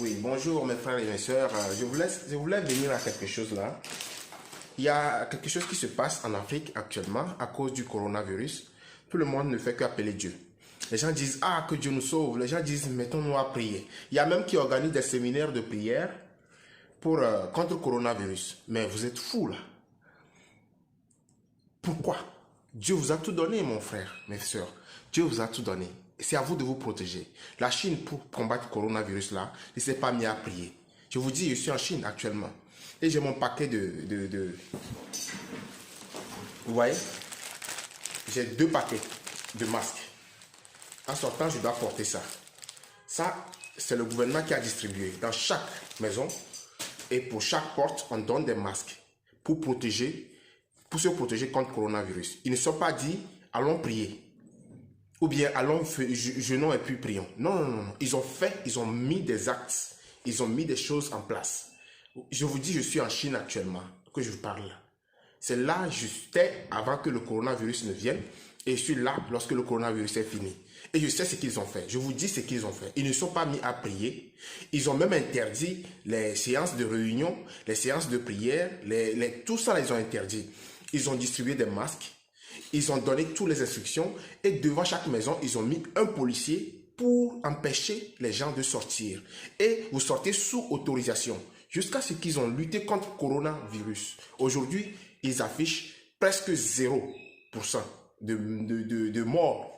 Oui, bonjour mes frères et mes sœurs. Je voulais venir à quelque chose là. Il y a quelque chose qui se passe en Afrique actuellement à cause du coronavirus. Tout le monde ne fait qu'appeler Dieu. Les gens disent, ah, que Dieu nous sauve. Les gens disent, mettons-nous à prier. Il y a même qui organisent des séminaires de prière contre le coronavirus. Mais vous êtes fous là. Pourquoi? Dieu vous a tout donné, mon frère, mes sœurs. Dieu vous a tout donné. C'est à vous de vous protéger. La Chine, pour combattre le coronavirus là, ne s'est pas mis à prier. Je vous dis, je suis en Chine actuellement. Et j'ai mon paquet Vous voyez? J'ai 2 paquets de masques. En sortant, je dois porter ça. Ça, c'est le gouvernement qui a distribué. Dans chaque maison et pour chaque porte, on donne des masques pour se protéger contre le coronavirus. Ils ne sont pas dit, allons prier. Ou bien, allons, jeûnons et puis prions. Non, non, non. Ils ont mis des actes. Ils ont mis des choses en place. Je vous dis, je suis en Chine actuellement, que je vous parle. C'est là, j'étais avant que le coronavirus ne vienne. Et je suis là lorsque le coronavirus est fini. Et je sais ce qu'ils ont fait. Je vous dis ce qu'ils ont fait. Ils ne sont pas mis à prier. Ils ont même interdit les séances de réunion, les séances de prière, tout ça, ils ont interdit. Ils ont distribué des masques. Ils ont donné toutes les instructions. Et devant chaque maison, ils ont mis un policier pour empêcher les gens de sortir. Et vous sortez sous autorisation. Jusqu'à ce qu'ils ont lutté contre le coronavirus. Aujourd'hui, ils affichent presque 0% de morts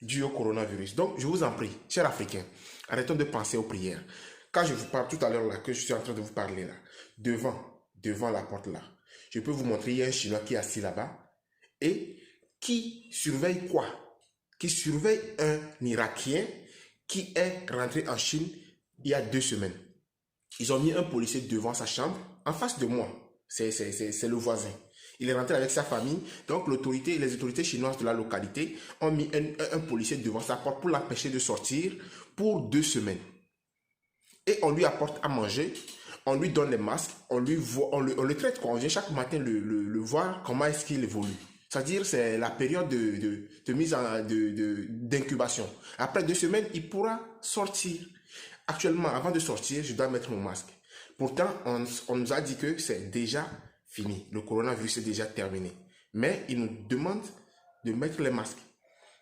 dues au coronavirus. Donc, je vous en prie, chers Africains, arrêtons de penser aux prières. Quand je vous parle tout à l'heure là, que je suis en train de vous parler là, devant la porte là, je peux vous montrer, il y a un Chinois qui est assis là-bas et qui surveille quoi? Qui surveille un Irakien qui est rentré en Chine il y a 2 semaines. Ils ont mis un policier devant sa chambre, en face de moi. C'est le voisin. Il est rentré avec sa famille. Donc, les autorités chinoises de la localité ont mis un policier devant sa porte pour l'empêcher de sortir pour 2 semaines. Et on lui apporte à manger, on lui donne les masques, on le traite. On vient chaque matin le voir comment est-ce qu'il évolue. C'est-à-dire, c'est la période de mise d'incubation. Après 2 semaines, il pourra sortir. Actuellement, avant de sortir, je dois mettre mon masque. Pourtant, on nous a dit que c'est déjà fini. Le coronavirus est déjà terminé. Mais ils nous demandent de mettre les masques.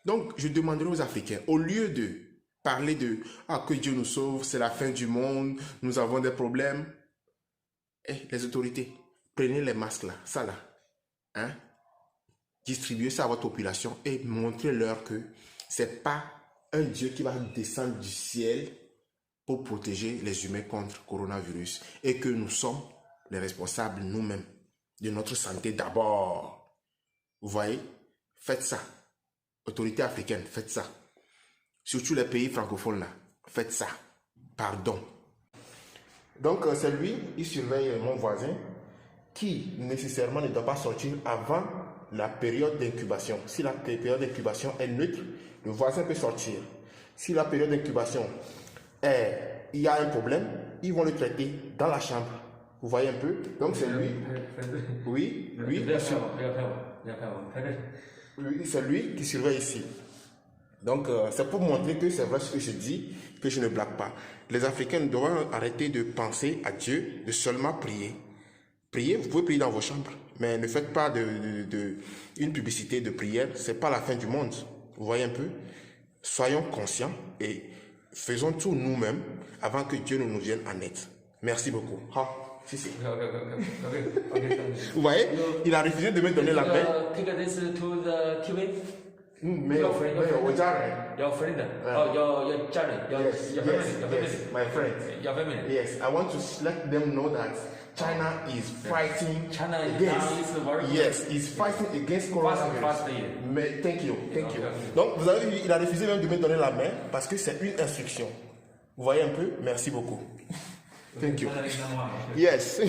Donc, je demanderai aux Africains, au lieu de parler de « Ah, que Dieu nous sauve, c'est la fin du monde, nous avons des problèmes. » Les autorités, prenez les masques là, ça là. Hein? Distribuez ça à votre population et montrez-leur que ce n'est pas un Dieu qui va descendre du ciel pour protéger les humains contre le coronavirus et que nous sommes les responsables nous-mêmes de notre santé d'abord. Vous voyez? Faites ça. Autorités africaines, faites ça. Surtout les pays francophones là, faites ça. Pardon. Donc c'est lui, il surveille mon voisin qui nécessairement ne doit pas sortir avant la période d'incubation. Si la période d'incubation est neutre, le voisin peut sortir. Si la période d'incubation il y a un problème, ils vont le traiter dans la chambre. Vous voyez un peu? Donc c'est lui. Oui, c'est lui qui surveille ici. Donc c'est pour montrer que c'est vrai ce que je dis, que je ne blague pas. Les Africains doivent arrêter de penser à Dieu, de seulement prier. Priez, vous pouvez prier dans vos chambres, mais ne faites pas une publicité de prière. C'est pas la fin du monde. Vous voyez un peu? Soyons conscients et faisons tout nous-mêmes avant que Dieu ne nous vienne en aide. Merci beaucoup. Si. Vous voyez, il a refusé de me donner la paix. Mais your friend. Your friend. Your channel. Yes, my friend. Your family. Yes, I want to let them know that China is fighting against coronavirus. Thank you. Donc, vous avez vu, il a refusé même de me donner la main parce que c'est une instruction. Vous voyez un peu? Merci beaucoup. Thank you. Yes.